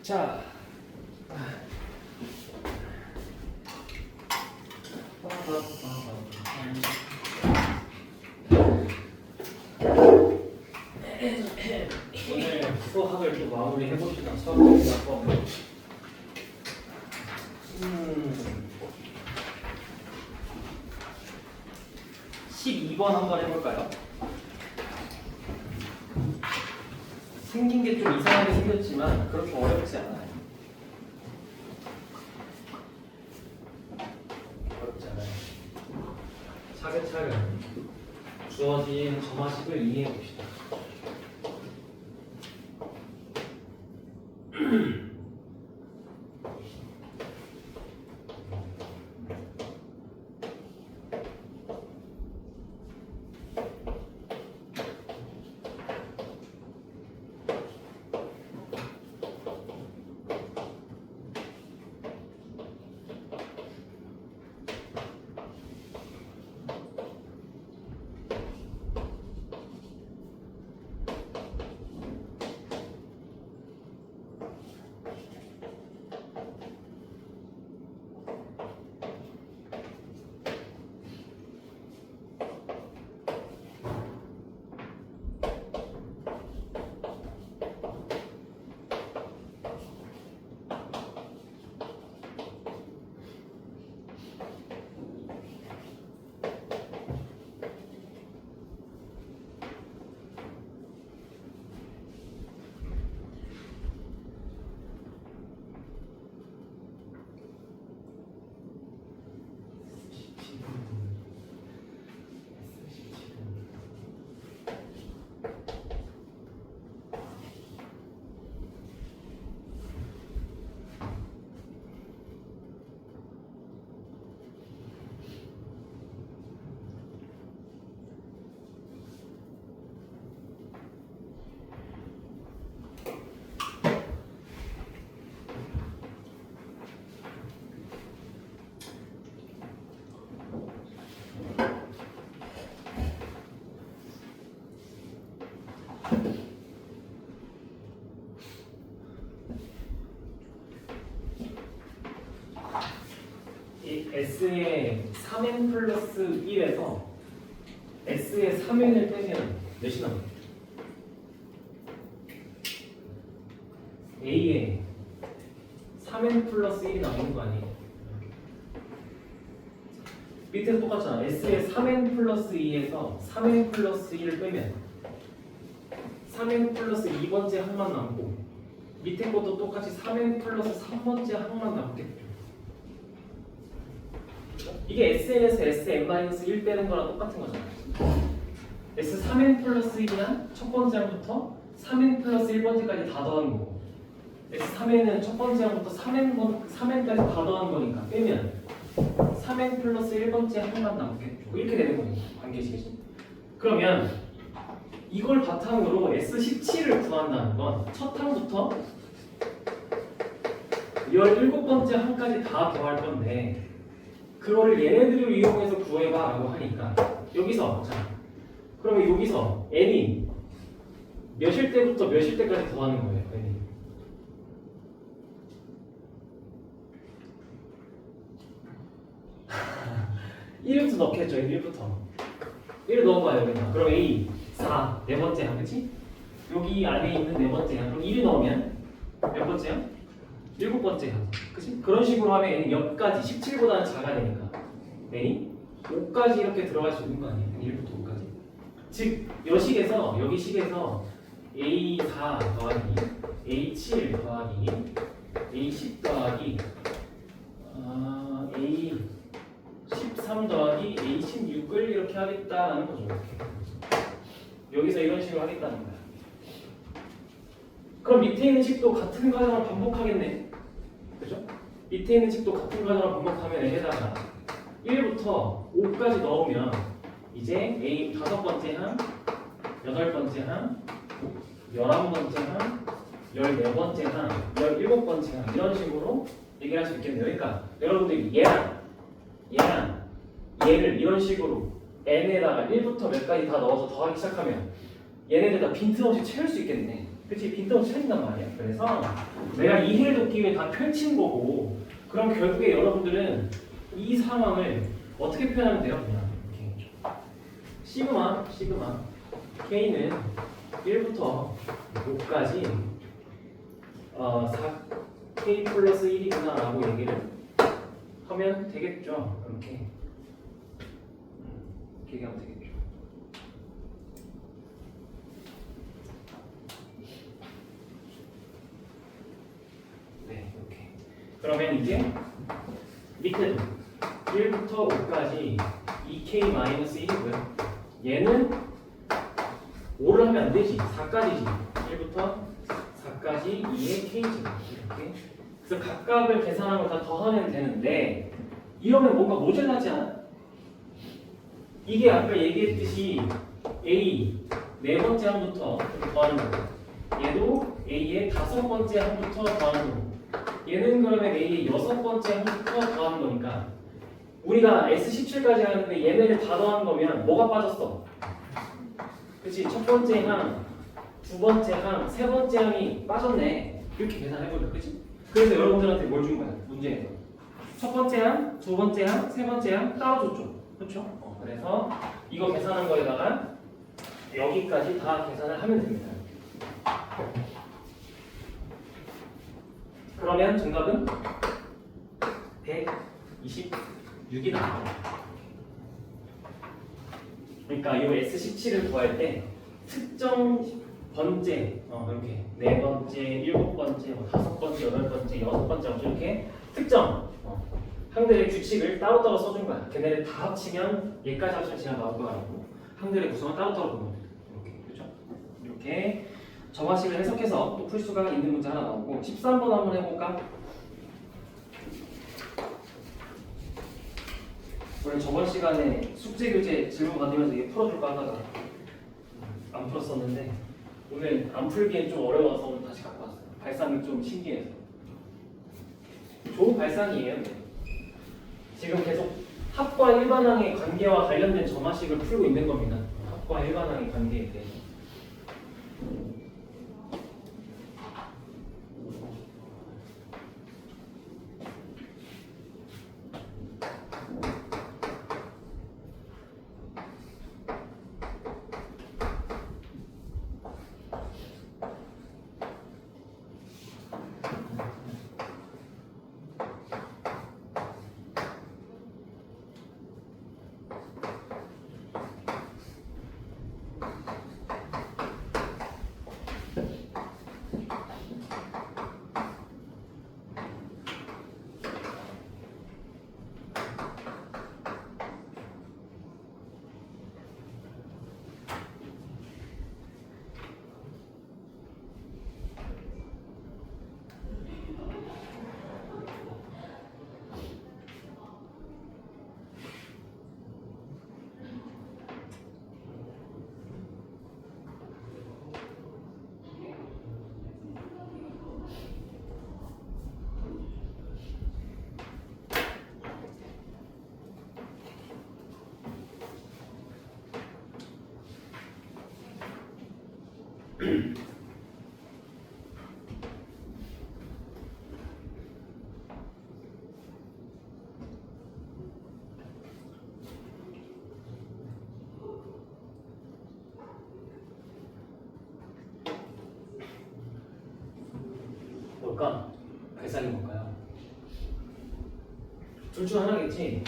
자, 오늘 수학을 또 마무리 해봅시다. 수학적인 법. 12번 한번 해볼까요? 생긴 게 좀 이상하게 생겼지만 그렇게 어렵지 않아요. 어렵지 않아요. 차근차근 주어진 점화식을 이해해 봅시다. 이 S의 3n 플러스 1에서 S의 3n을 빼면 몇이 남아요? A에 3n 플러스 1이 남는 거 아니에요? 밑에서 똑같잖아. S의 3n 플러스 2에서 3n 플러스 1을 빼면 3n 플러스 2번째 항만 남고 밑에 것도 똑같이 3n 플러스 3번째 항만 남겠죠. 이게 SN에서 SN-1 빼는 거랑 똑같은 거잖아요. S3n 플러스 1이란 첫 번째 항부터 3n 플러스 1번째까지 다 더한 거고 S3n은 첫 번째 항부터 3n까지 다 더한 거니까 빼면 3n 플러스 1번째 항만 남겠죠. 이렇게 되는 거예요. 관계식이지. 그러면 이걸 바탕으로 S17을 구한다는 건 첫 항부터 17번째 항까지 다 더할 건데 그거를 얘네들을 이용해서 구해봐 라고 하니까 여기서 자 그러면 여기서 n이 몇일 때부터 몇일 때까지 더하는 거예요. n이 1부터 넣겠죠. 1부터 1을 넣어봐요. 여기다. 그럼 A 4 네 번째 항 그치? 여기 안에 있는 네 번째 항 그럼 1을 넣으면 몇 번째 항? 7번째 항 그치? 그런 식으로 하면 n이 몇 가지 17보다는 작아야 되니까 n이 5까지 이렇게 들어갈 수 있는 거 아니에요? 1부터 5까지 즉 여식에서 여기 식에서 A4 더하기 A7 더하기 A10 더하기 A13 더하기 A16을 이렇게 하겠다는 거죠. 여기서 이런 식으로 하겠다는 거야. 그럼 밑에 있는 식도 같은 과정을 반복하겠네. 그죠? 밑에 있는 식도 같은 과정을 반복하면 여기다가 1부터 5까지 넣으면 이제 A 5번째 항, 8번째 항, 11번째 항, 14번째 항, 17번째 항 이런 식으로 얘기할 수 있겠네요. 그러니까 여러분들이 얘랑 얘를 이런 식으로 n에다가 1부터 몇 가지 다 넣어서 더하기 시작하면 얘네들 다 빈틈없이 채울 수 있겠네. 그치? 빈틈없이 생긴단 말이야. 그래서 내가 이해를 돕기 위해 다 펼친 거고, 그럼 결국에 여러분들은 이 상황을 어떻게 표현하면 돼요? 그냥 이렇게 시그마 K는 1부터 5까지 4K 플러스 1이구나 라고 얘기를 하면 되겠죠. 이렇게 얘기하면 되겠죠. 네, 이렇게. 그러면 이제 밑에도 1부터 5까지 2K-1이고요. 얘는 5를 하면 안 되지. 4까지지. 1부터 4까지 2의 K제곱. 이렇게. 그래서 각각을 계산한 걸 다 더하면 되는데, 이러면 뭔가 모자라지 않아? 이게 아까 얘기했듯이 A 네 번째 항부터 더하는 거고, 얘도 A의 다섯 번째 항부터 더하는 거고, 얘는 그러면 A의 여섯 번째 항부터 더하는 거니까, 우리가 S17까지 하는데 얘네를 다 더하는 거면 뭐가 빠졌어? 그치? 첫 번째 항, 두 번째 항, 세 번째 항이 빠졌네. 이렇게 계산해보자. 그치? 그래서 여러분들한테 뭘 준 거야? 문제에서 첫 번째 항, 두 번째 항, 세 번째 항 따로 줬죠. 그렇죠? 그래서 이거 계산한 거에다가 여기까지 다 계산을 하면 됩니다. 그러면 정답은 126이 나와요. 그러니까 이 S17을 구할 때 특정 번째, 이렇게 네 번째, 일곱 번째, 뭐 다섯 번째, 여덟 번째, 여섯 번째 이렇게 특정 항들의 규칙을 따로따로 써준 거야. 걔네를 다 합치면 얘까지 합치면 제가 나올 거 아니고 항들의 구성은 따로따로 보면 돼. 이렇게 그렇죠? 이렇게 정화식을 해석해서 또 풀 수가 있는 문제 하나 나오고 13번 한번 해볼까? 원래 저번 시간에 숙제 교재 질문 받으면서 이게 풀어줄까 하다가 안 풀었었는데 오늘 안 풀기엔 좀 어려워서 오늘 다시 갖고 왔어요. 발상이 좀 신기해서. 좋은 발상이에요. 네. 지금 계속 합과 일반항의 관계와 관련된 점화식을 풀고 있는 겁니다. 합과 일반항의 관계에 대해서. 뭘까? 발상이 뭘까요? 둘 중 하나겠지?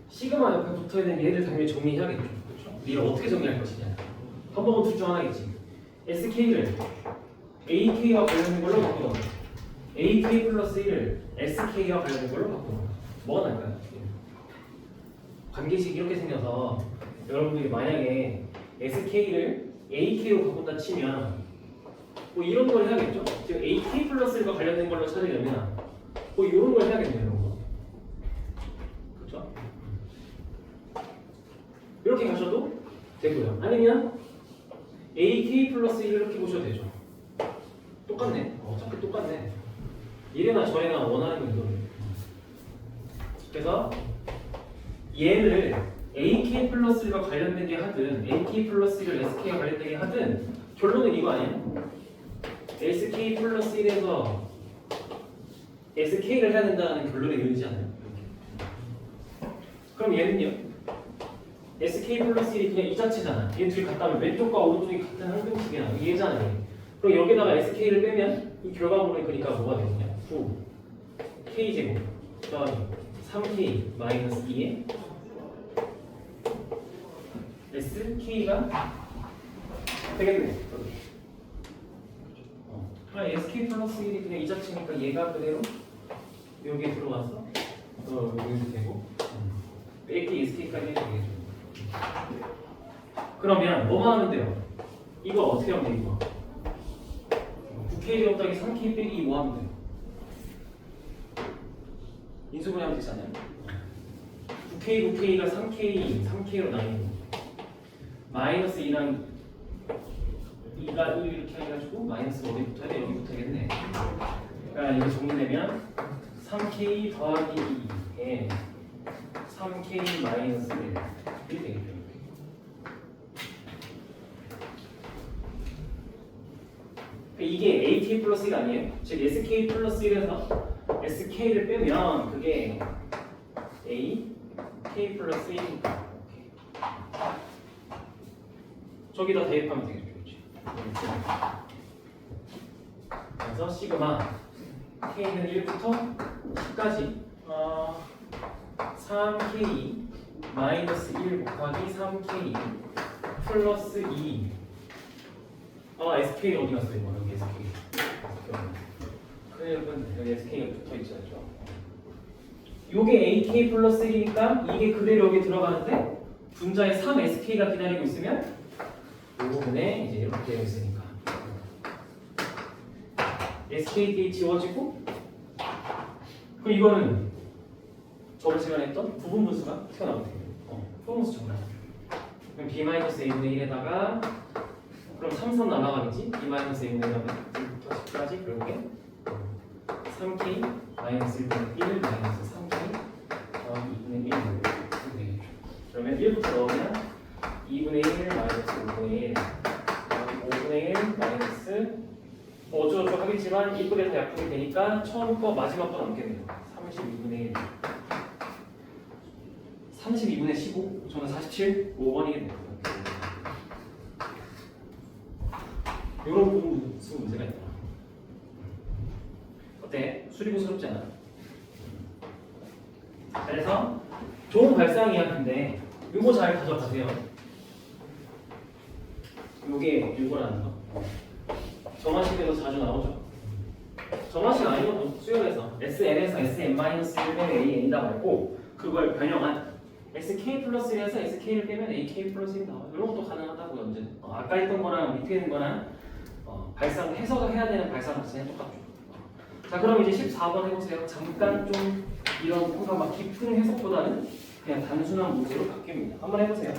시그마 옆에 붙어있는 얘를 당연히 정리해야겠죠. 그렇죠? 얘를 어떻게 정리할 것이냐. 한번은 둘 중 하나겠지. SK를 AK와 관련된 걸로 바꾸던가 AK 플러스 1을 SK와 관련된 걸로 바꾸던가 뭐가 나을까요? 관계식이 이렇게 생겨서 여러분들이 만약에 SK를 AK로 바꾼다 치면 뭐 이런 걸 해야겠죠? 지금 AK 플러스 1과 관련된 걸로 찾으려면 뭐 이런 걸 해야겠네요. 이런 거. 그렇죠? 이렇게 가셔도 되고요. 아니면 AK 플러스 1 이렇게 보셔도 되죠. 똑같네. 어차피 똑같네. 이래나 저래나 원하는 건 이거예요. 그래서 얘를 AK 플러스 1과 관련되게 하든 AK 플러스 1을 SK와 관련되게 하든 결론은 이거 아니에요? SK 플러스 1에서 SK를 해야 된다는 결론에 이르지 않아요? 그럼 얘는요? SK 플러스 1이 그냥 이 자체잖아. 얘 둘이 같다면 왼쪽과 오른쪽이 같은 항등식이야. 얘잖아요. 그럼 여기다가 SK를 빼면 이 결과물이 그러니까 뭐가 되느냐? 9 K제곱 더하기 3K 마이너스 2에 SK가 되겠네. 그럼 SK 플러스 1이 그냥 이 자체니까 얘가 그대로 여기에 들어와서 여기도 되고 빼기 SK까지 해도 되겠죠. 그러면 뭐만 하면 돼요? 이거 어떻게 하면 돼 이거? 9K 곱하기 3K 빼기 2 뭐 하면 돼요? 인수분해하면 되잖아요. 9K가 3K로 나뉘고 마이너스 2랑 2가 1 이렇게 해가지고 마이너스 어디부터 해? 여기부터겠네. 그러니까 이거 정리되면 3K 더하기 2에 3K 마이너스 1 이렇게 되겠죠. 이게 AK 플러스 1 아니에요? 즉 SK 플러스 1에서 SK를 빼면 그게 A, K 플러스 1이니까 저기다 대입하면 되겠죠. 그래서 시그마 K는 1부터 10까지 3K 마이너스 1 곱하기 3K 플러스 2 SK 어디 갔어요? 이거 여기 SK 여러분 여기 SK가 붙어있죠. 요게 AK 플러스 1이니까 이게 그대로 여기 들어가는데 분자에 3SK가 기다리고 있으면 이 부분에 이제 이렇게 되어 있으니까 SKD 지워지고 그럼 이거는 저번 시간에 했던 부분분수가 튀어나오면 돼요. 부분분수 정말 그럼 B-A분의 1에다가 그럼 3선 날아가겠지? B-A분의 1부터 10까지 결국에 3K 마이너스 1분의 1 마이너스 3K 더하기 2분의 1 되겠죠. 그러면 1부터 넣으면 2분의 1 마이너스 5분의 1 더하기 5분의 1 마이너스 어쩌고저쩌고 하겠지만 1분에서 약분이 되니까 처음 거 마지막 거 남겠네요. 32분의 1 32분의 15 저는 47 5번이겠네요. 이런 부분수 문제가 있다. 어때? 수리부스럽지 않아? 그래서 좋은 발상 이야기인데 이거 잘 가져가세요. 요게 이거라는 거. 정화식에도 자주 나오죠. 정화식 아니어도 수열에서 SN에서 SN-1-1다 말고 그걸 변형한 SK 플러스 1에서 SK를 빼면 AK 플러스 1이 나와요. 이런 것도 가능하다고요. 언제 아까 했던 거랑 밑에 있는 거랑 발상 해석을 해야 되는 발상 자체는 똑같죠. 자 그럼 이제 14번 해보세요. 잠깐 좀 이런 뭔가 막 깊은 해석보다는 그냥 단순한 문제로 바뀝니다. 한번 해보세요.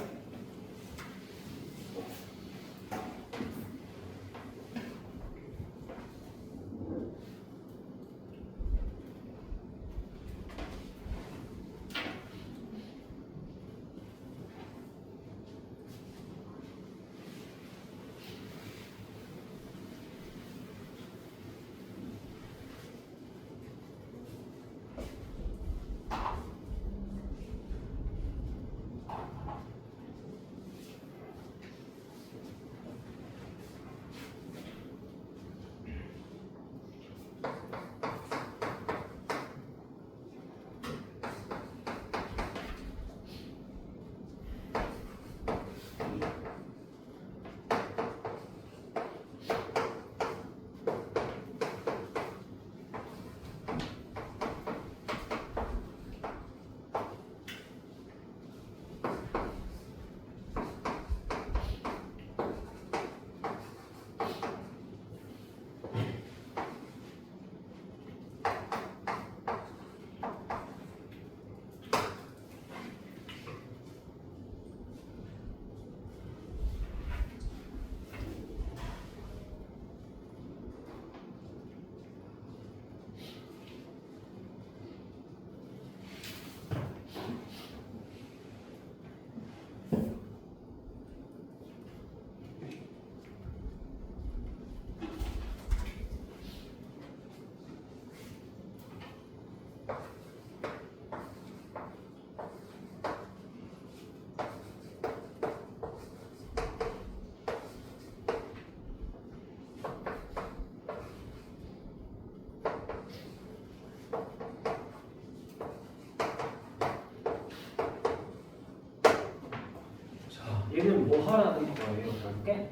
이렇게 해볼게.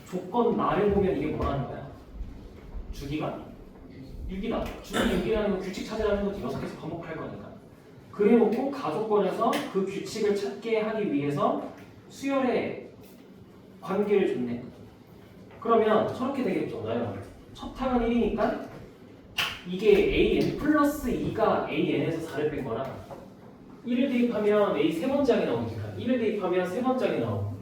조건 나를 보면 이게 뭐라는 거야? 주기가 6이다. 주기 6이라는 건 규칙 찾으라는 거지. 6개에서 반복할 거니까. 그래놓고 가조건에서 그 규칙을 찾게 하기 위해서 수열의 관계를 줬네. 그러면 저렇게 되겠죠. 첫 항은 1이니까 이게 AN 플러스 2가 AN에서 4를 뺀 거라 1을 대입하면 A 세 번째 항이 나오니까 1을 대입하면 세 번째 항이 나오고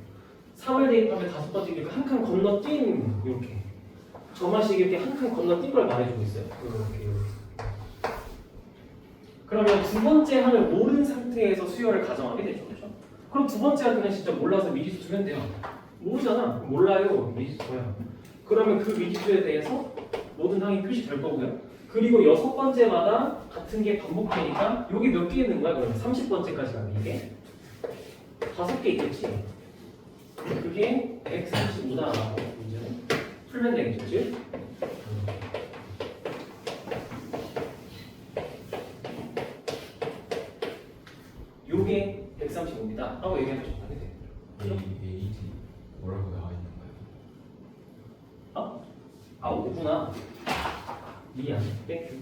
3을 대입하면 다섯 번째니까 한 칸 건너뛴 이렇게 저만식 이렇게 한 칸 건너뛴 걸 말해주고 있어요. 이렇게. 그러면 두 번째 항을 모르는 상태에서 수열을 가정하게 되죠. 그렇죠? 그럼 두 번째 항 그냥 진짜 몰라서 미지수 두면 돼요. 모르잖아. 몰라요. 미지수 줘요. 그러면 그 미지수에 대해서 모든 항이 표시될 거고요. 그리고 여섯 번째마다 같은 게 반복되니까 여기 몇 개 있는 거야? 그러면 30번째까지 가면 이게 5개 있겠지? 그게 135다라고 문제는 풀면 되겠죠? 즉 요게 135입니다 라고 얘기하면 정답이 돼요. AT 뭐라고 나와 있는 거예요? 아 5구나. 미안. 땡큐.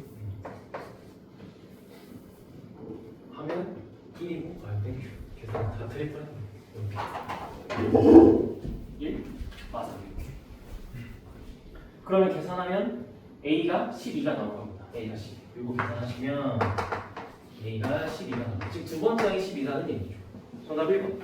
하면 1이고 땡큐. 계산 다 틀릴 뻔했네. 이렇게 1? 맞아. 이렇게. 그러면 계산하면 A가 12가 나올 겁니다. A가 12. 그리고 계산하시면 A가 12가 나옵니다. 즉 두 번째 항이 12라는 얘기죠. 정답 1번.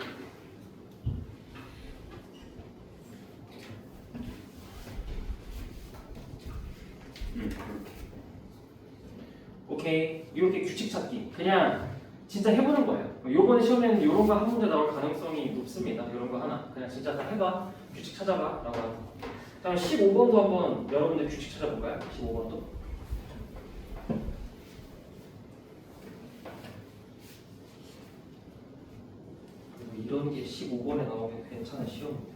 오케이. 이렇게 규칙 찾기. 그냥 진짜 해보는 거예요. 요번에 시험에는 이런 거 한 문제 나올 가능성이 높습니다. 이런 거 하나. 그냥 진짜 다 해봐. 규칙 찾아봐. 라고 하는 거. 다음 15번도 한번 여러분들 규칙 찾아볼까요? 15번도. 이런 게 15번에 나오면 괜찮은 시험인데.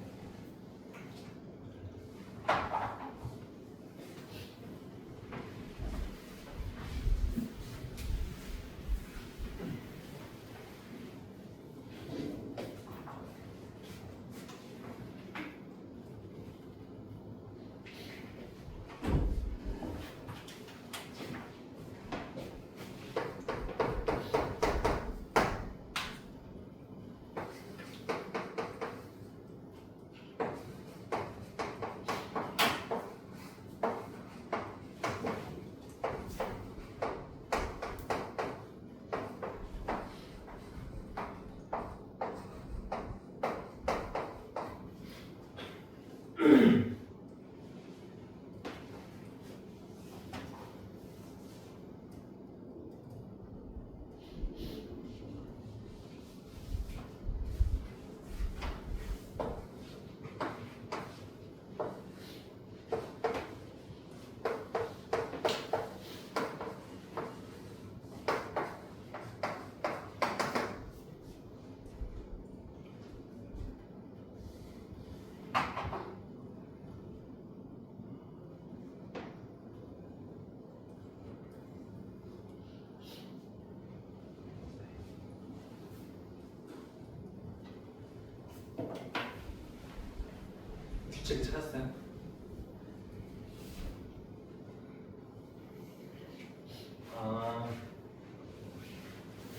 규칙을 찾았어요?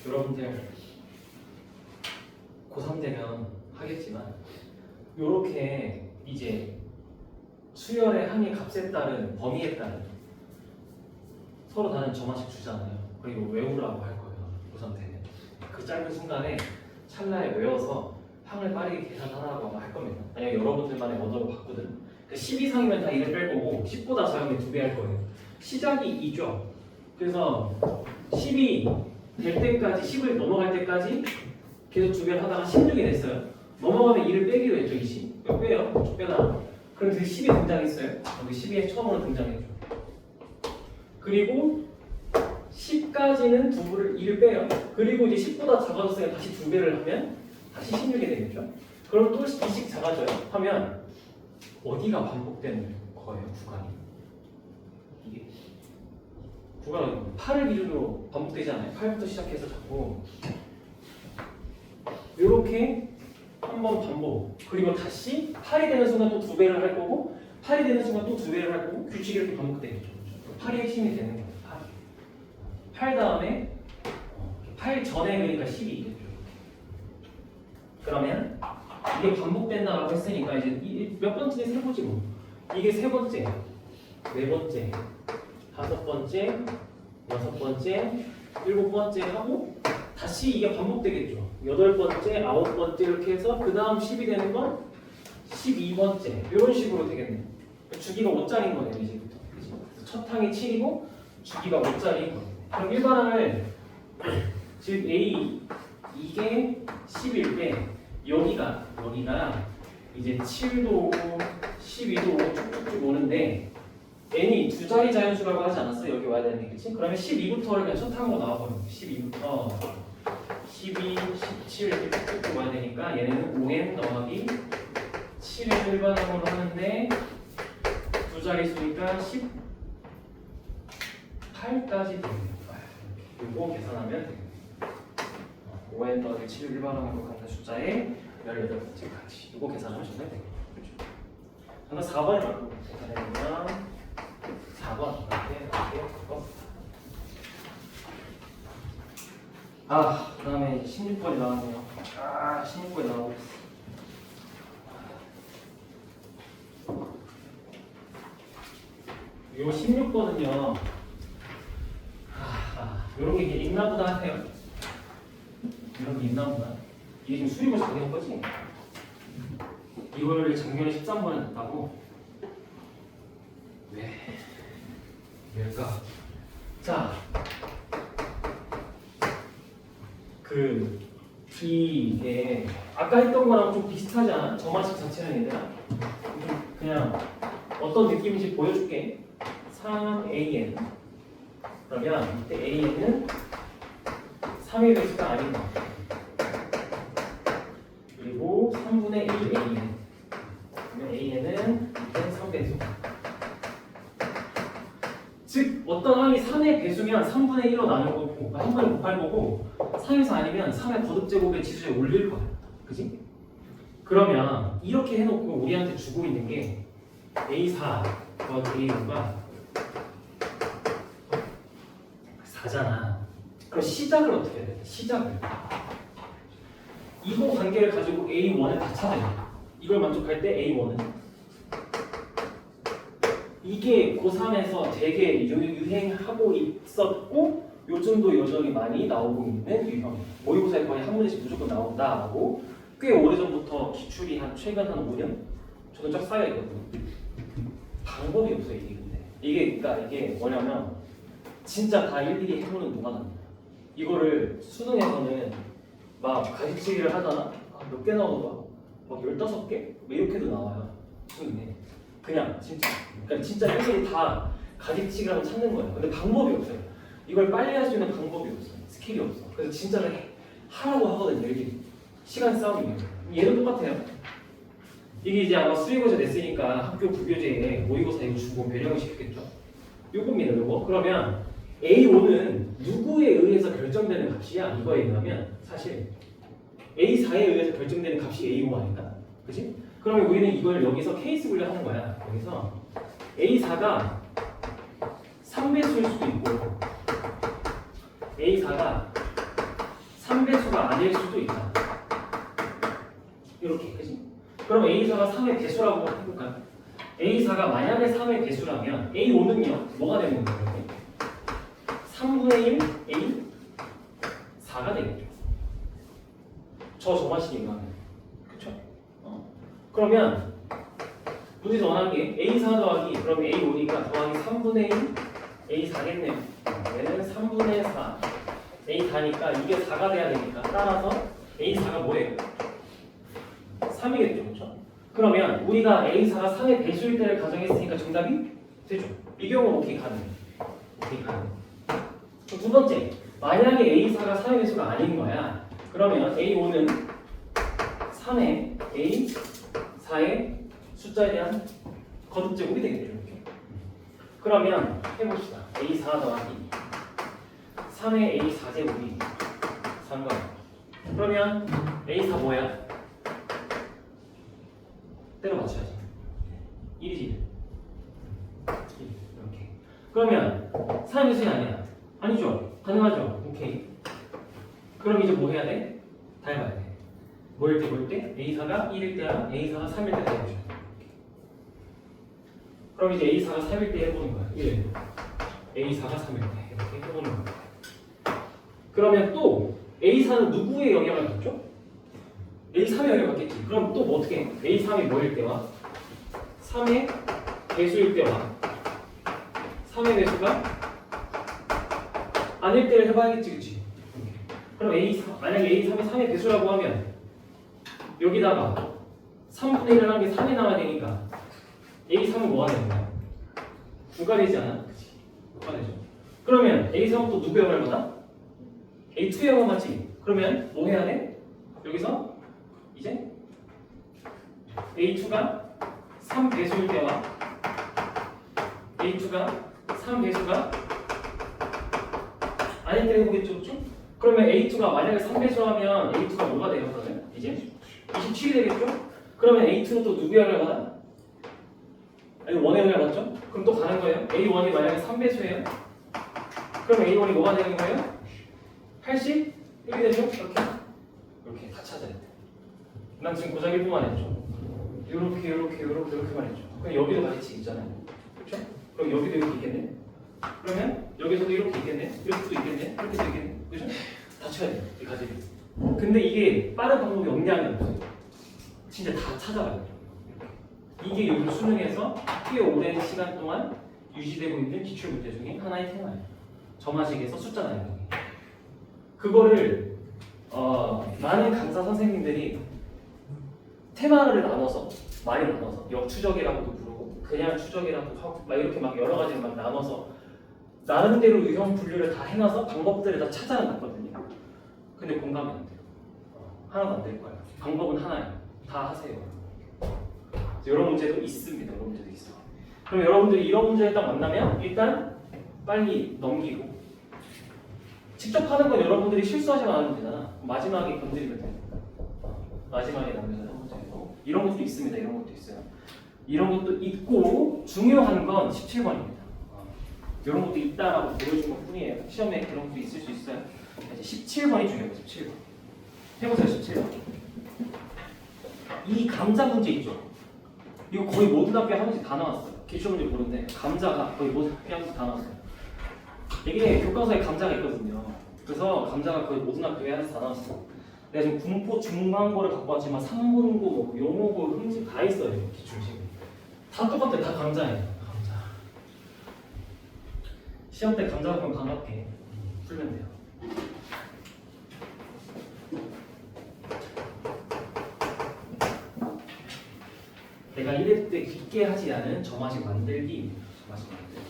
여러분들 고3 되면 하겠지만 요렇게 이제 수열의 항의 값에 따른 범위에 따른 서로 다른 점화식 주잖아요. 그리고 외우라고 할 거예요. 고3 되면 그 짧은 순간에 찰나에 외워서 항을 빠르게 계산하라고 할 겁니다. 만약 여러분들만의 언어로 바꾸든 10 이상이면 다 1을 뺄 거고 10보다 작으면 2배 할 거예요. 시작이 2죠. 그래서 10이 될 때까지 10을 넘어갈 때까지 계속 2배를 하다가 16이 됐어요. 넘어가면 2를 빼기로 했죠. 20. 빼요. 쭉 빼다. 그럼 그 10이 등장했어요. 여기 10이 처음으로 등장했죠. 그리고 10까지는 2를 빼요. 그리고 이제 10보다 작아졌으니까 다시 2배를 하면 다시 16이 되겠죠. 그럼 또 2씩 작아져요. 하면 어디가 반복되는 거예요, 구간이? 이게 구간 8을 기준으로 반복되지 않아요? 8부터 시작해서 자꾸 이렇게 한 번 반복. 그리고 다시 8이 되는 순간 또 2배를 할 거고 8이 되는 순간 또 2배를 할 거고 규칙이 이렇게 반복되겠죠. 8이 핵심이 되는 거예요. 8 다음에 8 전에 그러니까 10이 있겠죠. 그러면 이게 반복된다라고 했으니까 이제 몇 번째인지 세보지 뭐. 이게 세 번째, 네 번째, 다섯 번째, 여섯 번째, 일곱 번째 하고 다시 이게 반복되겠죠. 여덟 번째, 아홉 번째 이렇게 해서 그 다음 10이 되는 건 12번째 이런 식으로 되겠네요. 주기가 5짜리인 거네요 이제부터. 그치? 첫 항이 7이고 주기가 5짜리인 거예요. 그럼 일반항을 즉 A 이게 10일 때 여기가 이제 7도 오고 12도 오고 쭉쭉쭉 오는데 n이 두 자리 자연수라고 하지 않았어? 여기 와야 되는 게 그치? 그러면 12부터를 그냥 첫 항으로 나와버려. 12부터 12, 17 이렇게 쭉쭉 와야 되니까 얘네는 5n 더하기 7을 일반항으로 하는데 두 자리 수니까 18까지 되겠네요. 이거 계산하면 되겠네요. 5n 더하기 7을 일반항으로 갖는 숫자의 18번째까지 이거 계산하시면 되겠네요. 그렇죠? 저는 4번을 갖고 계산해보면 4번 이렇게 그 다음에 16번이 나왔네요. 16번이 나오고 요 16번은요 요런 게 있나보다 하세요. 이런 게 있나보다. 이게 지금 수립을 작년 거지? 이걸 작년에 13번에 냈다고? 왜? 왜일까? 자, 이게 아까 했던 거랑 좀 비슷하지 않아? 정화식 자체는 얘들아? 그냥 어떤 느낌인지 보여줄게. 3an 그러면 이때 an은 3의 배수가 아니다. 그리고 3분의 1 an 그러면 an은 이때 3배수. 즉 어떤 항이 3의 배수면 3분의 1로 나눌 거고 3분의 곱할 거고 3에서 아니면 3의 거듭제곱의 지수에 올릴 거야. 그지? 그러면 이렇게 해놓고 우리한테 주고 있는 게 A4 더하기 A5가 4잖아. 그럼 시작을 어떻게 해야 돼? 시작을 이거 관계를 가지고 A1을 다 찾아야 돼. 이걸 만족할 때 A1은 이게 고3에서 되게 유행하고 있었고 요즘도 여전히 많이 나오고 있는 유형이에요. 모의고사에 거의 한 문제씩 무조건 나온다라고 꽤 오래전부터 기출이 한 최근 한 5년 저도 쫙 쌓여 있거든요. 방법이 없어요 이게. 근데 이게 뭐냐면 진짜 다 일일이 해보는 노가다입니다. 이거를 수능에서는 막 가지치기를 하잖아. 몇 개 나오는 거야? 막 15개? 뭐 이렇게도 나와요 수능에. 그냥 진짜 그러니까 진짜 일일이 다 가지치기를 하면 찾는 거예요. 근데 방법이 없어요. 이걸 빨리 할 수 있는 방법이 없어요. 스킬이 없어. 그래서 진짜 하라고 하거든요. 일일이 시간 싸움이에요. 얘도 똑같아요. 이게 이제 아마 수의고사 냈으니까 학교 부교재에 모의고사 이거 주고 변형을 시켰겠죠. 요겁니다. 요거. 그러면 A5는 누구에 의해서 결정되는 값이야? 이거에 의하면 사실 A4에 의해서 결정되는 값이 A5 아닌가? 그치? 그러면 우리는 이걸 여기서 케이스 분류하는 거야. 여기서 A4가 3배수일 수도 있고 A4가 3배수가 아닐 수도 있다. 이렇게, 그치? 그럼 A4가 3의 배수라고 해볼까요? A4가 만약에 3의 배수라면 A5는요? 뭐가 되는 거예요? 3분의 1 A4가 되겠죠. 저 정화식인가? 그쵸? 그러면 문제에서 원하는 게 A4 더하기 그럼 A5니까 더하기 3분의 1 A4겠네요. 얘는 3분의 4 A4니까 이게 4가 돼야 되니까 따라서 A4가 뭐예요? 3이겠죠. 그렇죠? 그러면 우리가 A4가 3의 배수일 때를 가정했으니까 정답이 되죠. 이 경우는 오케이 가능해요. 오케이 가능해요. 두 번째, 만약에 A4가 3의 배수가 아닌 거야. 그러면 A5는 3의 A4의 숫자에 대한 거듭제곱이 되겠죠. 이렇게. 그러면 해봅시다. A4 더하기 3의 A4제곱이 3번. 그러면 A4 뭐야? 때려 맞춰야지. 1이지. 1. 이렇게. 그러면 3의 수이 아니야. 아니죠. 가능하죠. 오케이. 그럼 이제 뭐 해야 돼? 다 해봐야 돼. 뭐일 때, 뭐일 때? A4가 1일 때야, A4가 3일 때 해보자. 그럼 이제 A4가 3일 때 해보는 거야. 1. A4가 3일 때 이렇게 해보는 거야. 그러면 또 A4는 누구의 영향을 받죠? A3의 영향을 받겠지. 그럼 또 뭐 어떻게 해? A3이 뭐일 때와 3의 배수일 때와 3의 배수가 아닐 때를 해봐야겠지, 그치? 그럼 A3, 만약에 A3이 3의 배수라고 하면 여기다가 3분의 1을 하는 게 3이 나와야 되니까 A3은 뭐가 되는 거야? 9가 되지 않아? 그치? 9가 되죠. 그러면 A3은 또 누구의 영향을 받아? A2의 영향을 받지? 그러면 뭐 해야 돼? 여기서 이제 A2가 3배수일 때와 A2가 3배수가 아닐 때 해보겠죠, 그렇죠? 그러면 A2가 만약에 3배수하면 A2가 뭐가 돼요, 그러면? 이제 27이 되겠죠? 그러면 A2는 또 누구의 영향을 받아? A1의 영향을 받죠? 그럼 또 가는 거예요. A1이 만약에 3배수예요? 그럼 A1이 뭐가 되는 거예요? 80? 이렇게 되죠? 이렇게 다 찾아야 돼. 난 지금 고작 1분만 했죠. 요렇게만 했죠. 그럼 여기도 같이 있잖아요. 그렇죠? 그럼 여기도 이렇게 있겠네. 그러면 여기서도 이렇게 있겠네. 이렇게도 있겠네. 이렇게도 있겠네. 그죠? 다 쳐야 돼. 이 가지를. 근데 이게 빠른 방법이 없냐는 없어요. 진짜 다 찾아가야 돼요. 이게 요즘 수능에서 꽤 오랜 시간 동안 유지되고 있는 기출 문제 중에 하나의 테마예요. 점화식에서 숫자 나누기. 그거를 많은 강사 선생님들이 테마를 나눠서 많이 나눠서 역추적이라고도 부르고 그냥 추적이라고 하고 막 이렇게 막 여러 가지를 막 나눠서 나름대로 유형 분류를 다 해놔서 방법들을 다 찾아놨거든요. 근데 공감이 안 돼요. 하나도 안 될 거예요. 방법은 하나예요. 다 하세요. 이런 문제도 있습니다. 이런 문제도 있어. 그럼 여러분들이 이런 문제를 딱 만나면 일단 빨리 넘기고 직접 하는 건 여러분들이 실수하지만 않으면 되잖아. 마지막에 건드리면 돼. 마지막에 남겨서 한 문제고 이런 것도 있습니다. 이런 것도 있어요. 이런 것도 있고 중요한 건 17번입니다. 이런 것도 있다라고 보여준 것 뿐이에요. 시험에 그런 것도 있을 수 있어요. 이제 17번이 중요해요. 17번. 해보세요. 17번. 이 감자 문제 있죠. 이거 거의 모든 학교에 한 번씩 다 나왔어요. 기출 문제 보는데 감자가 거의 모든 학교에 한 번씩 다 나왔어요. 이게 교과서에 감자가 있거든요. 그래서 감자가 거의 모든 학교에 한 번씩 다 나왔어요. 내가 지금 군포 중간고를 갖고 왔지만 상분고, 뭐 용어고, 흥집 다 있어요. 기출식. 다 똑같아요. 다 감자예요. 감자. 시험 때 감자 보면 반갑게 풀면 돼요. 내가 1회 때 깊게 하지 않은 점화식 만들기입니다. 점화식 만들기.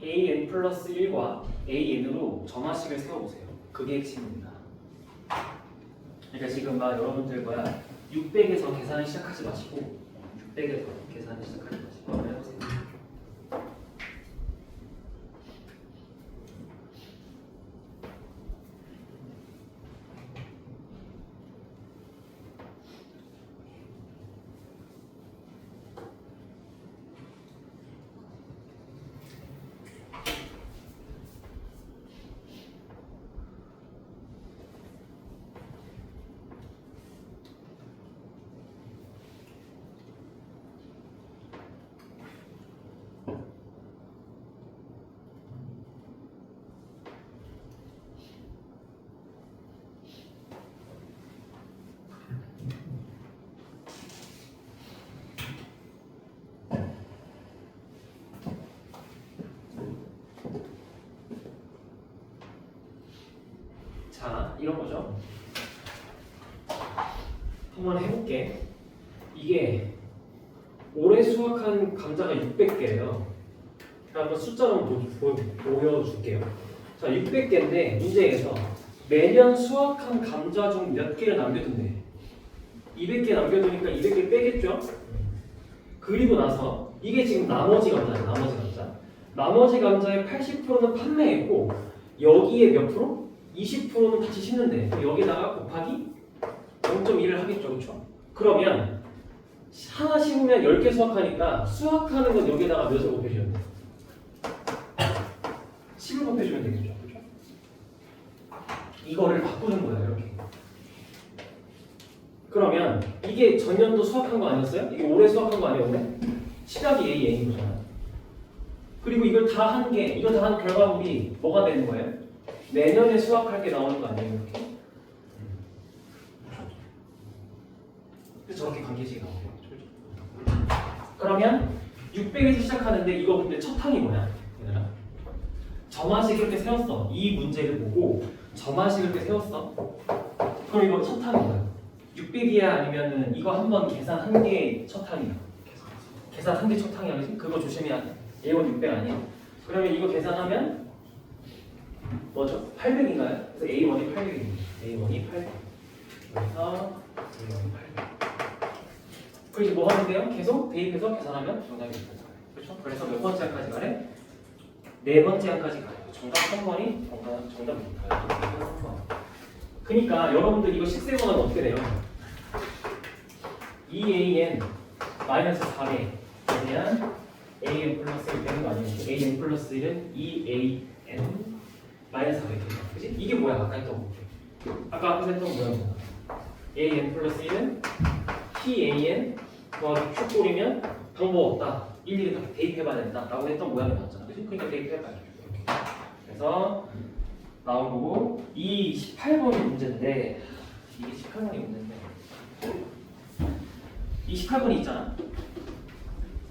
AN 플러스 1과 AN으로 점화식을 세워보세요. 그게 핵심입니다. 그러니까 지금 막 여러분들 뭐야 600에서 계산을 시작하지 마시고 600에서 계산을 시작하지 마시고 한번 해보세요. 자, 이런 거죠. 한번 해볼게. 이게 올해 수확한 감자가 600개예요. 한번 숫자로 보여줄게요. 자, 600개인데 문제에서 매년 수확한 감자 중 몇 개를 남겨둔대. 200개 남겨두니까 200개 빼겠죠? 그리고 나서 이게 지금 나머지 감자예요. 나머지 감자. 나머지 감자의 80%는 판매했고 여기에 몇 프로? 20%는 다시 심는데 여기다가 곱하기 0.1을 하겠죠. 그렇죠? 그러면 하나 심으면 10개 수확하니까 수확하는 건 여기다가 몇을 곱해주면 돼요? 10을 곱해주면 되겠죠. 그렇죠? 이거를 바꾸는 거예요. 이렇게. 그러면 이게 전년도 수확한 거 아니었어요? 이게 올해 수확한 거 아니에요? 올해? 시작이 A, A인 거잖아요. 그리고 이걸 다 한 게, 이거 다 한 결과물이 뭐가 되는 거예요? 내년에 수확할 게 나오는 거 아니에요? 이렇게? 그래서 저렇게 관계식이 나오는 거죠. 그러면 600에서 시작하는데 이거 근데 첫 항이 뭐야? 얘들아? 점화식 이렇게 세웠어. 이 문제를 보고 점화식 이렇게 세웠어. 그럼 이거 첫 항이 뭐야? 600이야 아니면은 이거 한번 계산 한 개 첫 항이야? 계산 한 개 첫 항이야. 그치? 그거 조심해야 돼. A1 600 아니야? 그러면 이거 계산하면 뭐죠? 800인가요? 그래서 A1이 800입니다. A1이 800. 그래서 A1이 800. 그리고 뭐 하면 돼요? 계속 대입해서 계산하면 정답이 됩니다. 그렇죠? 그래서 몇 번째 항까지 가래? 네 번째 항까지 가요. 정답 3번이 정답입니다. 그러니까 여러분들 이거 식세번호는 어떻게 돼요? 2an 마이너스 4배 그냥 an 플러스 1 되는 거 아니에요? an 플러스 1은 2an 마이너스 4배 그치? 이게 뭐야? 아까 했던 거. 아까 앞에서 했던 거 뭐야? an 플러스 1은 pan 더하기 q꼴이면 방법 없다. 일일이 다 대입해봐야 된다. 라고 했던 모양이 나왔잖아. 그치? 그러니까 대입해봐야죠. 이렇게. 그래서 나온 거고 이 18번이 문제인데 이게 18번이 문제인데 이 18번이 있잖아.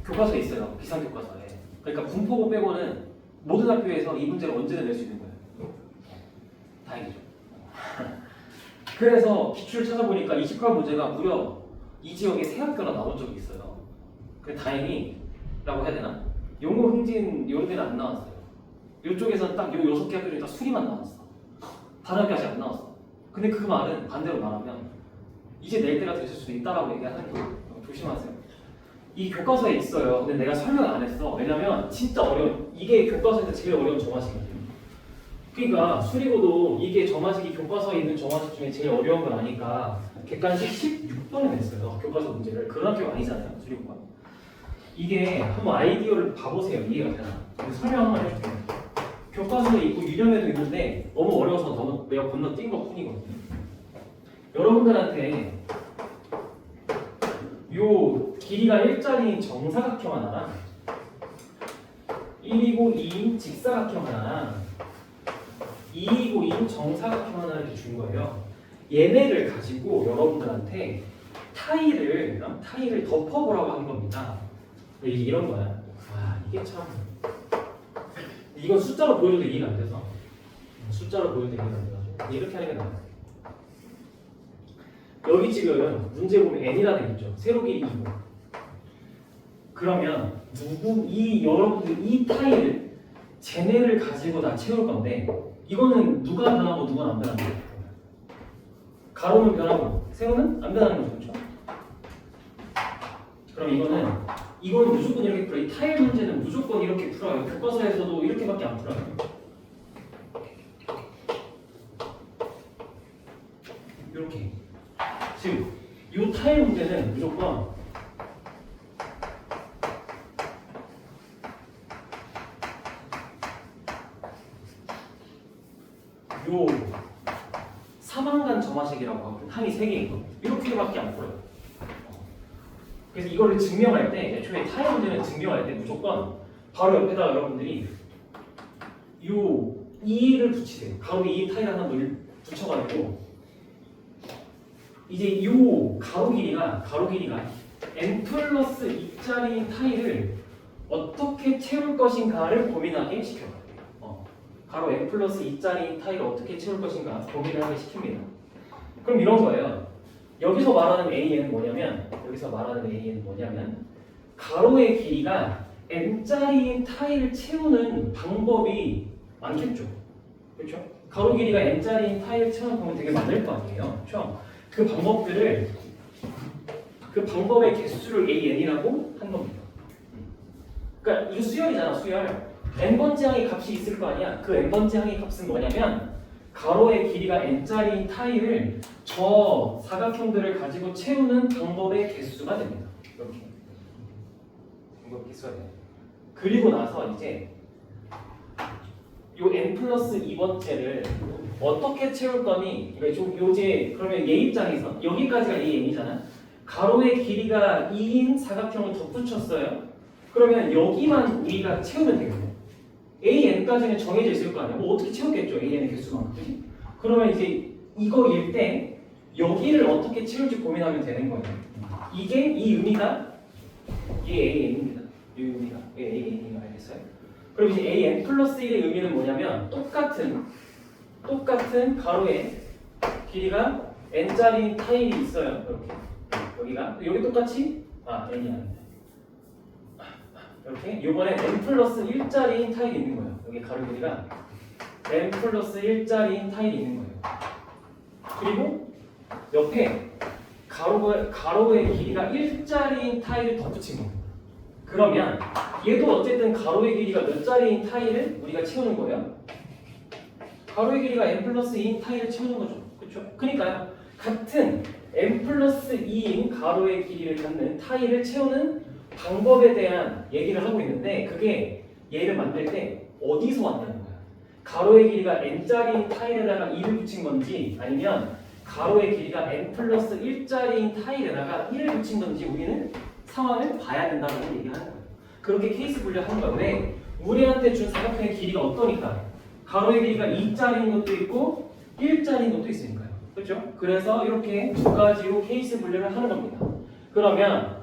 교과서에 있어요. 기상교과서에. 그러니까 분포고 빼고는 모든 학교에서 이 문제를 언제든 낼 수 있는 거예요. 다행이죠. 그래서 기출을 찾아보니까 28번 문제가 무려 이 지역에 세 학교나 나온 적이 있어요. 그 다행이라고 해야 되나? 용호, 흥진 이런 데는 안 나왔어요. 이쪽에서는 딱 요 6개 학교 중에 딱 수리만 나왔어. 다른 학교 아직 안 나왔어. 근데 그 말은 반대로 말하면 이제 낼 때가 됐을 수도 있다라고 얘기하는 거예요. 조심하세요. 이 교과서에 있어요. 근데 내가 설명 안 했어. 왜냐면 진짜 어려운 이게 교과서에서 제일 어려운 점화식이에요. 그러니까 수리고도 이게 점화식이 교과서에 있는 점화식 중에 제일 어려운 걸 아니까 객관식 16번을 냈어요. 교과서 문제를. 그런 학교가 아니잖아요. 수리고가. 이게 한번 아이디어를 봐보세요. 이해가 되나? 설명 한번 해줄게요. 교과서에 있고 유념에도 있는데 너무 어려워서 너무 내가 건너뛴 것 뿐이거든요. 여러분들한테 요 길이가 일자리인 정사각형 하나랑 1이고 2인 직사각형 하나랑 2이고 2인 정사각형 하나를 이렇게 준 거예요. 얘네를 가지고 여러분들한테 타일을 덮어보라고 한 겁니다. 이런 거야. 아 이게 참 이건 숫자로 보여줘도 이해가 안 돼서 숫자로 보여줘도 이해가 안 돼가지고 이렇게 하는 게 나아요. 여기 지금 문제 보면 n이라 돼 있죠. 세로 길이 2고. 그러면 여러분들 이 타일을 쟤네를 가지고 다 채울 건데 이거는 누가 변하고 누가 안 변하는 거예요. 가로는 변하고 세로는 안 변하는 거죠. 그렇죠? 그럼 이거는 무조건 이렇게 풀어요. 이 타일 문제는 무조건 이렇게 풀어요. 교과서에서도 이렇게밖에 안 풀어요. 이렇게. 지금 이 타일 문제는 무조건 요 사망간 점화식이라고 하고 항이 3개인 거 이렇게밖에 안 풀어요. 그래서 이거를 증명할 때 애초에 타일 문제는 증명할 때 무조건 바로 옆에다가 여러분들이 요 2를 붙이세요. 가로 2 타일 하나 붙여가지고 이제 요 가로 길이가 n 플러스 2짜리 타일을 어떻게 채울 것인가를 고민하게 시켜요. 가로 n 플러스 2짜리 타일을 어떻게 채울 것인가 고민을 하게 시킵니다. 그럼 이런 거예요. 여기서 말하는 AN은 뭐냐면 가로의 길이가 n짜리인 타일을 채우는 방법이 많겠죠. 그렇죠? 가로 길이가 n짜리인 타일을 채우는 방법이 되게 많을 거 아니에요. 그렇죠? 그 방법의 개수를 AN이라고 한 겁니다. 그러니까 이거 수열이잖아, 수열. n번째 항의 값이 있을 거 아니야. 그 n번째 항의 값은 뭐냐면 가로의 길이가 n짜리인 타일을 저 사각형들을 가지고 채우는 방법의 개수가 됩니다. 이렇게 방법 개수가 돼요. 그리고 나서 이제 요 n 플러스 2번째를 어떻게 채울 거니? 그러니까 좀 요제 그러면 얘 입장에서 여기까지가 AN이잖아. 가로의 길이가 2인 사각형을 덧붙였어요. 그러면 여기만 우리가 채우면 되겠네. AN까지는 정해져 있을 거 아니야. 뭐 어떻게 채우겠죠? AN의 개수만큼. 그치? 그러면 이제 이거일 때 여기를 어떻게 채울지 고민하면 되는 거예요. 이게 이 의미가 이게 AN입니다. 이 의미가 AN이 알겠어요? 그럼 이제 AN 플러스 1의 의미는 뭐냐면 똑같은 가로의 길이가 n짜리 타일이 있어요. 이렇게 여기 똑같이 n이 아닌데 이렇게 이번에 n 플러스 1짜리인 타일이 있는 거예요. 여기 가로 길이가 n 플러스 1짜리인 타일이 있는 거예요. 그리고 옆에 가로의 길이가 1짜리인 타일을 덧붙인 겁니다. 그러면 얘도 어쨌든 가로의 길이가 몇 짜리인 타일을 우리가 채우는 거예요? 가로의 길이가 n 플러스 2인 타일을 채우는 거죠. 그렇죠? 그러니까요. 같은 n 플러스 2인 가로의 길이를 갖는 타일을 채우는 방법에 대한 얘기를 하고 있는데 그게 얘를 만들 때 어디서 왔다는 거야? 가로의 길이가 n짜리인 타일에다가 2를 붙인 건지 아니면 가로의 길이가 n 플러스 1짜리인 타일에다가 1을 붙인 건지 우리는 상황을 봐야 된다고 얘기하는 거예요. 그렇게 케이스 분류하는 거예요. 왜? 우리한테 준 사각형의 길이가 어떠니까? 가로의 길이가 2짜리인 것도 있고 1짜리인 것도 있으니까요. 그렇죠? 그래서 이렇게 두 가지로 케이스 분류를 하는 겁니다. 그러면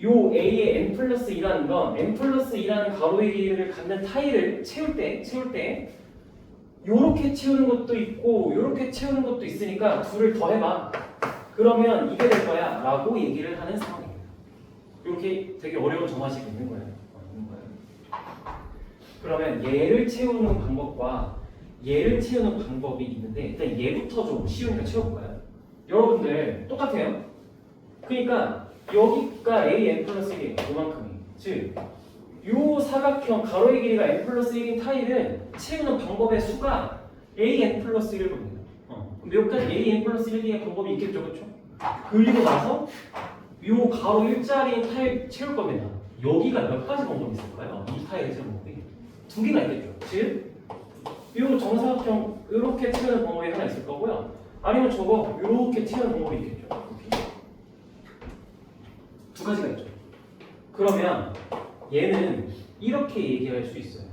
요 A의 n 플러스 2라는 건 n 플러스 2라는 가로의 길이를 갖는 타일을 채울 때 요렇게 채우는 것도 있고 요렇게 채우는 것도 있으니까 둘을 더해봐. 그러면 이게 될 거야 라고 얘기를 하는 상황입니다. 이렇게 되게 어려운 정화식이 있는 거예요. 그러면 얘를 채우는 방법과 얘를 채우는 방법이 있는데 일단 얘부터 좀 쉬우니까 채워볼까요? 여러분들 똑같아요. 그러니까 여기가 AN 플러스 1이에요. 요만큼이. 즉, 요 사각형 가로의 길이가 n 플러스 1인 타일을 채우는 방법의 수가 AN 플러스 1일 겁니다. 그럼 여기까지 AN 플러스 1의 방법이 있겠죠. 그렇죠? 그리고 나서 요 가로 1짜리인 타일 채울 겁니다. 여기가 몇 가지 방법이 있을까요? 이 타일을 채우는 방법이 두 개가 있겠죠. 즉, 요 정사각형 이렇게 채우는 방법이 하나 있을 거고요. 아니면 저거 이렇게 채우는 방법이 있겠죠. 이렇게. 두 가지가 있죠. 그러면 얘는 이렇게 얘기할 수 있어요.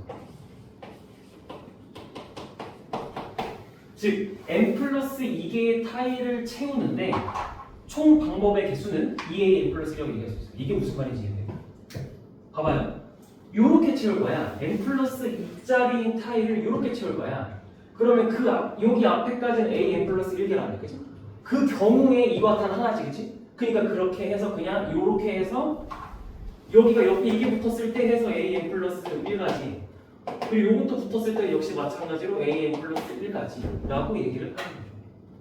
즉 n 플러스 2개의 타일을 채우는데 총 방법의 개수는 2a n 플러스 1이라고 얘기할 수 있어요. 이게 무슨 말인지 이해돼요? 봐봐요. 요렇게 채울 거야. n 플러스 2짜리인 타일을 요렇게 채울 거야. 그러면 여기 앞에까지는 a n 플러스 1개라는 거지. 그 경우에 이거 단 하나지, 그치? 그러니까 그렇게 해서 그냥 요렇게 해서 여기가 옆에 이게 붙었을 때 해서 a n 플러스 1까지 그리고 요것도 붙었을 때 역시 마찬가지로 a n 플러스 1까지 라고 얘기를 하는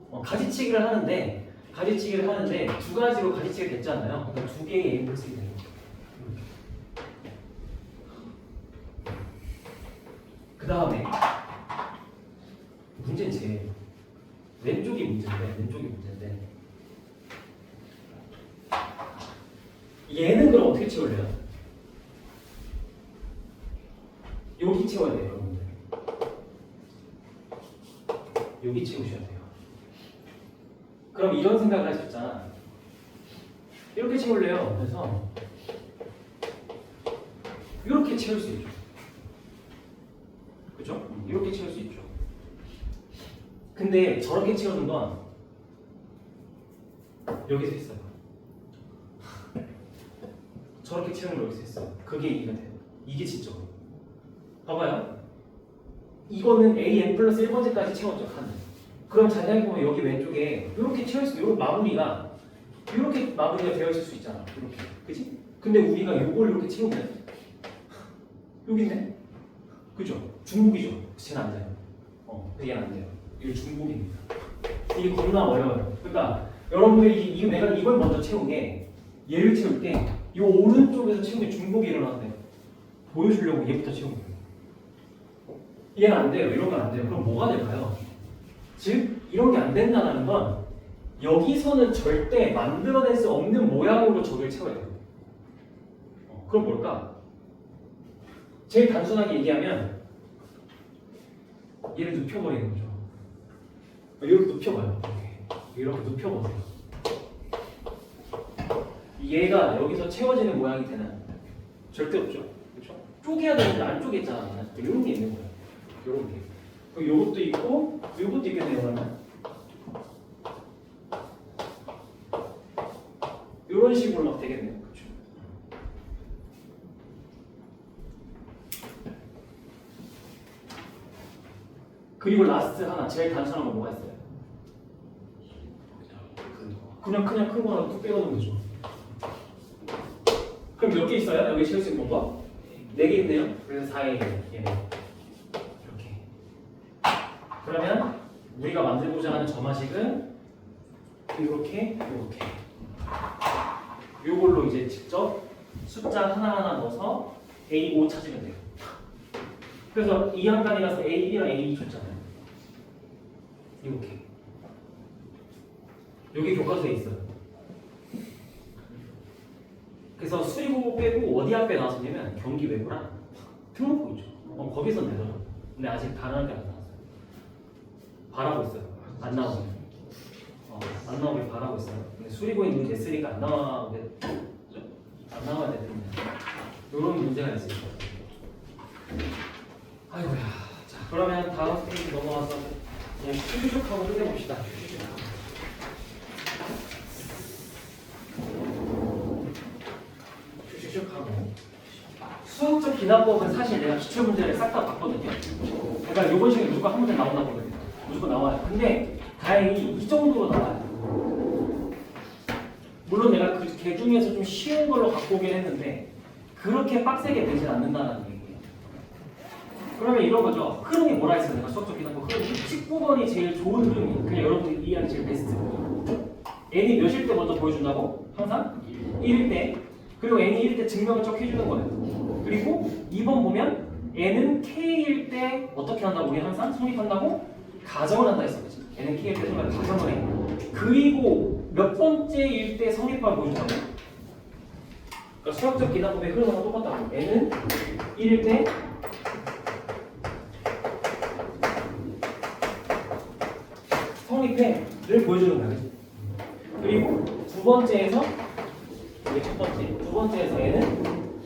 거죠. 가지치기를 하는데 두 가지로 가지치기가 됐잖아요. 그러니까 두 개의 a n 플러스 1이 되는 거죠. 그 다음에 문제는 제일 왼쪽이 문제인데 얘는 그럼 어떻게 채울래요? 여기 채워야 돼요, 여러분들. 여기 채우셔야 돼요. 그럼 이런 생각을 하셨잖아. 이렇게 채울래요. 그래서 이렇게 채울 수 있죠. 그죠? 이렇게 채울 수 있죠. 근데 저렇게 채우는 건 여기서 했어요. 저렇게 채우는 걸 여기서 했어요. 그게 이해가 돼요. 이게 진짜 봐봐요. 이거는 AN 플러스 1번째까지 채웠죠, 칸을. 그럼 자세히 보면 여기 왼쪽에 이렇게 채워있어. 이런 마무리가 이렇게 마무리가 되어 있을 수 있잖아. 이렇게. 그치? 근데 우리가 이걸 이렇게 채우면 여기 있네? 그죠? 중복이죠? 쟤는 안 돼요. 얘는 안 돼요. 이거 중복입니다. 이게 겁나 어려워요. 그러니까 여러분들이 내가 이걸 먼저 채운 게 얘를 채울 때 이 오른쪽에서 채운 게 중복이 일어났는데 보여주려고 얘부터 채운 거예요. 얘는 안 돼요. 이런 건 안 돼요. 그럼 뭐가 될까요? 즉 이런 게 안 된다는 건 여기서는 절대 만들어낼 수 없는 모양으로 저걸 채워야 돼요. 그럼 뭘까? 제일 단순하게 얘기하면 얘를 눕혀버리는 거죠. 이렇게 눕혀봐요. 이렇게 눕혀보세요. 얘가 여기서 채워지는 모양이 되나요? 절대 없죠. 그렇죠? 쪼개야 되는데 안 쪼갰잖아. 이런 게 있는 거예요. 이런 게. 그럼 요것도 있고 요것도 있겠네요. 그러면 이런 식으로 막 되겠네요. 그렇죠? 그리고 라스트 하나 제일 단순한 건 뭐가 있어요? 그냥 큰 거랑 뚝 빼놓으면 되죠. 그럼 몇 개 있어요? 여기 채울 수 있는 거? 4개 있네요. 그래서 4에 얘네 이렇게. 그러면 우리가 만들고자 하는 점화식은 이렇게 요걸로 이제 직접 숫자 하나하나 넣어서 A5 찾으면 돼요. 그래서 이 한 단위라서 A1이랑 A2 줬잖아요. 이렇게. 여기 교과서에 있어요. 그래서 수리고 빼고 어디 앞에 나왔냐면 경기 외고랑 특목고 있죠. 거기서 내더라고. 근데 아직 단원이 안 나왔어요. 바라고 있어요. 안 나오게. 안 나오게 바라고 있어요. 근데 수리고에 이미 됐으니까 안 나와야 되는데 이런 문제가 있어요. 아이고야. 자, 그러면 다음 스테이지 넘어가서 그냥 슈슉하고 끝내봅시다. 슈슉하고. 수학적 기납법은 사실 내가 기출 문제를 싹 다 봤거든요. 그러니까 이번 시간에 무조건 한 문제 나온다 보거든요. 무조건 나와요. 근데 다행히 이 정도로 나와요. 물론 내가 걔 중에서 좀 쉬운 걸로 갖고 오긴 했는데 그렇게 빡세게 되진 않는다는 얘기예요. 그러면 이런 거죠. 흐름이 뭐라 했어요? 내가 수학적 기납법 흐름이 19번이 제일 좋은 흐름이 그냥 여러분들이 이해하기 제일 베스트. n이 몇일 때 먼저 보여준다고? 항상 1일 때. 그리고 n이 1일 때 증명을 쭉 해주는 거예요. 그리고 2번 보면 n은 k일 때 어떻게 한다고? 우리 항상 성립한다고? 가정을 한다 했어. 그치? n은 k일 때 가정을 해. 그리고 몇 번째일 때 성립을 보여준다고? 그러니까 수학적 기납법의 흐름하고 똑같다고. n은 1일 때 성립해를 보여주는 거야. 그치? 그리고 두 번째에서 이게 첫 번째, 두 번째에서 n은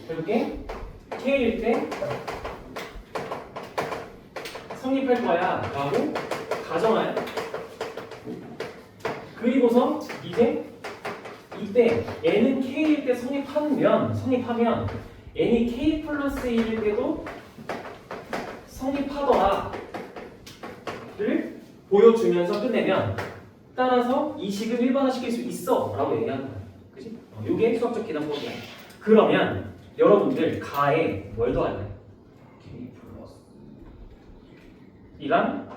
결국에 k일 때 성립할 거야 라고 가정하여 그리고서 이제 이때 n은 k일 때 성립하면 n이 k 플러스 1일 때도 성립하더라를 보여주면서 끝내면 따라서 이 식을 일반화시킬 수 있어 라고 얘기하는 거야. 그치? 이게 수학적 기납법이야. 그러면 여러분들 가에 뭘 더할래? K 플러스 이랑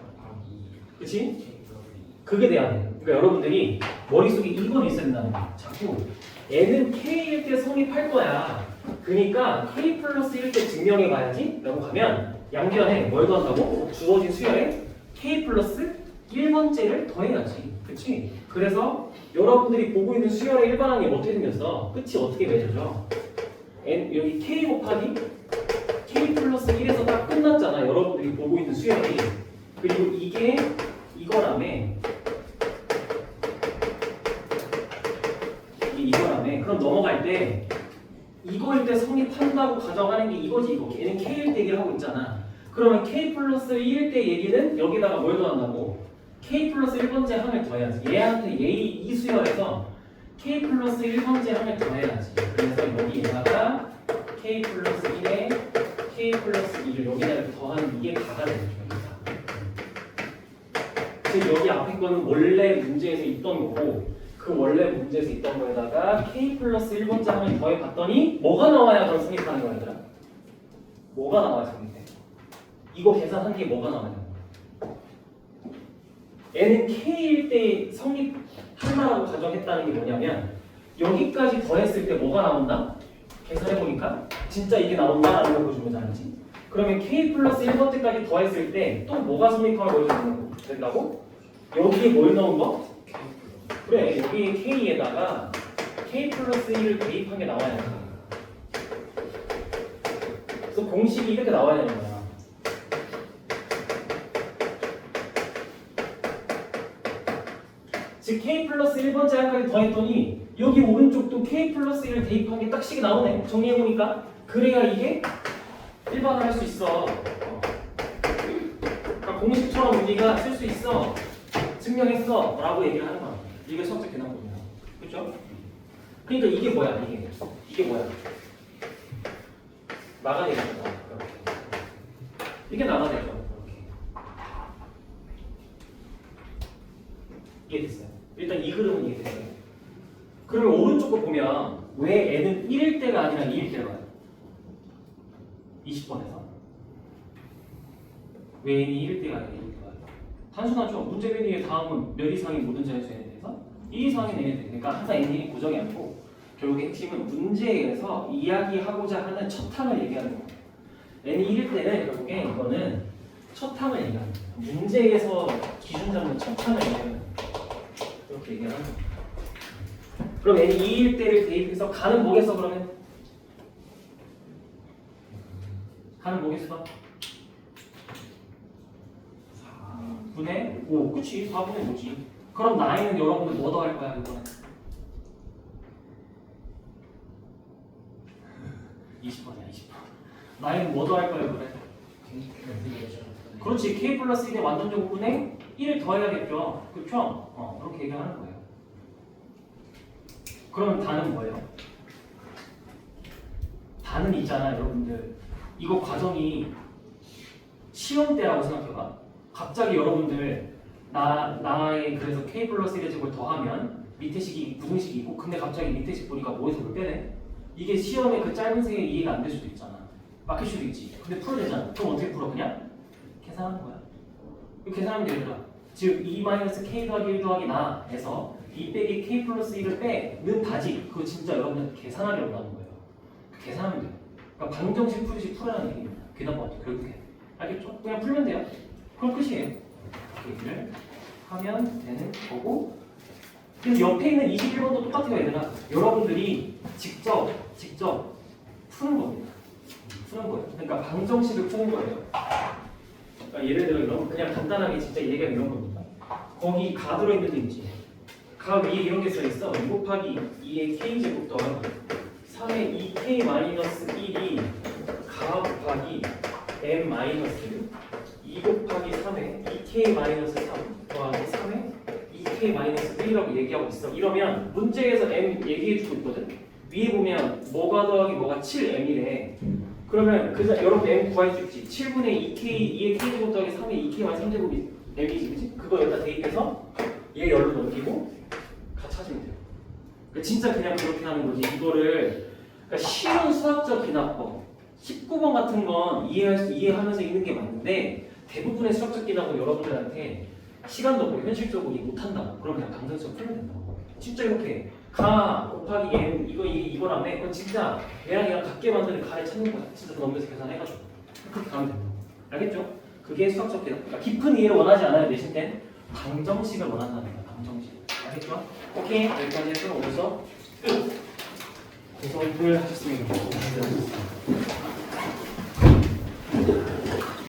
그치? 그게 돼야 돼. 그러니까 여러분들이 머릿속에 이건 있어야 된다는 거야. 자꾸 n은 k일 때 성립할 거야. 그러니까 k 플러스 1 때 증명해 봐야지 라고 가면 양변에 뭘 더한다고? 주어진 수열에 k 플러스 1번째를 더해야지. 그치? 그래서 여러분들이 보고 있는 수열의 일반항이 어떻게 생겼어? 끝이 어떻게 맺어져? n 여기 k 곱하기 k 플러스 1에서 딱 끝났잖아. 여러분들이 보고 있는 수열이. 그리고 이게 이거라며. 그럼 넘어갈 때 이거일 때 성립한다고 가정하는 게 이거지 이거. 얘는 k일 때 얘기를 하고 있잖아. 그러면 k 플러스 1일 때 얘기는 여기다가 뭘 더한다고? k 플러스 1번째 항을 더해야지. 얘한테 이 수열에서 k 플러스 1번째 항을 더해야지. 그래서 여기에다가 k 플러스 1에 k 플러스 2를 여기다가 더하는 이게 가가 되는 거예요. 즉 여기 앞에 거는 원래 문제에서 있던 거고 그 원래 문제에서 있던 거에다가 k 플러스 1번째 하면 더해봤더니 뭐가 나와야 그럼 성립하는 거야 얘들아? 뭐가 나와야 성립해? 이거 계산한 게 뭐가 나와야 되는 거야? n은 k일 때 성립한다라고 가정했다는 게 뭐냐면 여기까지 더했을 때 뭐가 나온다? 계산해보니까 진짜 이게 나온다라는 걸 보여주면 알지? 그러면 k 플러스 1번째까지 더했을 때 또 뭐가 성립하고 된다고? 여기에 뭘 넣은 거? 그래 여기 k에다가 k 플러스 1을 대입한 게 나와야 돼. 그래서 공식이 이렇게 나와야 되는 거야. 즉 k 플러스 1번째 하까지 더했더니 여기 오른쪽도 k 플러스 1을 대입한 게 딱식이 나오네. 정리해보니까 그래야 이게 일반화할 수 있어. 그러니까 공식처럼 우리가 쓸 수 있어. 증명했어 라고 얘기를 하는 거야. 이게 수학적 계산법이야. 그렇죠? 그러니까 이게 뭐야? 이게 뭐야? 나가내죠. 이게 나가내죠. 이해됐어요? 일단 이 흐름은 이해됐어요. 그러면 오른쪽 거 보면 왜 n은 1일 때가 아니라 2일 때가 와요? 20번에서 왜 n이 1일 때가 아니라 2일 때가 와요? 단순하죠. 문제 메뉴의 다음은 몇 이상이 뭐든지 할 수 있는 데서 1 이상이 내야 돼. 그러니까 항상 n이 고정이 아니고 결국에 핵심은 문제에서 이야기하고자 하는 첫 항을 얘기하는 거예요. n이 1일 때는 결국에 이거는 첫 항을 얘기하는 거예요. 문제에서 기준 잡는 첫 항을 얘기하는 거예요. 이렇게 얘기하는 거예요. 그럼 n이 2일 때를 대입해서 가는 뭐겠어 그러면? 가는 뭐겠어? 4분의 5 그치 4분의 5지. 그럼 나이는 여러분들 뭐 더 할 거야 이거는? 20번이야 20번. 나이는 뭐 더 할 거야 이거는? 그렇지 k 플러스 1의 완전 제곱분에 1을 더해야겠죠. 그렇죠? 그렇게 얘기하는 거예요. 그러면 다는 뭐예요? 다는 있잖아 여러분들. 이거 과정이 시험 때라고 생각해봐. 갑자기 여러분들 나의 그래서 k 플러스 1의 제곱을 더하면 밑에 식이 부등식이 있고 근데 갑자기 밑에 식 보니까 뭐에서 뭘 빼네? 이게 시험에 그 짧은 세에 이해가 안 될 수도 있잖아. 막힐 수도 있지. 근데 풀어야 되잖아. 그럼 어떻게 풀어? 그냥 계산하는 거야. 이거 계산하면 되더라. 즉 2 k 더하기 1 더하기 나에서 2 빼기 k 플러스 1을 빼는 다지. 그거 진짜 여러분들 계산하려고 하는 거예요. 계산하면 돼요. 그러니까 방정식 풀듯이 풀어라는 얘기입니다. 괴담법 결국에. 알겠죠? 그냥 풀면 돼요. 그럼 끝이에요. 얘기를 하면 되는 거고. 그래서 옆에 있는 21번도 똑같아요 얘들아. 여러분들이 직접 푸는 겁니다. 푸는 거예요. 그러니까 방정식을 푸는 거예요. 그러니까 예를 들어 이런 그냥 간단하게 진짜 얘기가 이런 겁니다. 거기 가 들어있는 데 있지. 가 위에 이런 게 써있어. 2 곱하기 2의 k제곱 더하기 3의 2k 마이너스 1이 가 곱하기 m 마이너스 2 곱하기 3의 2k 마이너스 3 더하기 3의 2k 마이너스 1이라고 얘기하고 있어. 이러면 문제에서 m 얘기해주고 있거든. 위에 보면 뭐가 더하기 뭐가 7m이래. 그러면 여러분 m 구할 수 있지. 7분의 2의 k제곱 더하기 3의 2k 마이너스 3제곱이 m이지, 그치? 그거 여기다 대입해서 얘 열로 넘기고 같이 하시면 돼요. 그러니까 진짜 그냥 그렇게 하는 거지. 이거를 그러니까 쉬운 수학적 기납법 19번 같은 건 이해하면서 읽는 게 맞는데 대부분의 수학적 기납은 여러분들한테 시간도 없고 현실적으로 이해 못한다고. 그럼 그냥 방정식 풀면 된다고. 진짜 이렇게 가 곱하기 m 이거라며 그건 진짜 얘랑 같게 만드는 가를 찾는 거야. 진짜 넘겨서 계산해가지고 그렇게 가면 된다고. 알겠죠? 그게 수학적 기납. 그러니까 깊은 이해를 원하지 않아요. 대신 땐 방정식을 원한다는 거야. 방정식. 알겠죠? 오케이 여기까지 해서 오늘서 끝. 고생을 하셨습니다.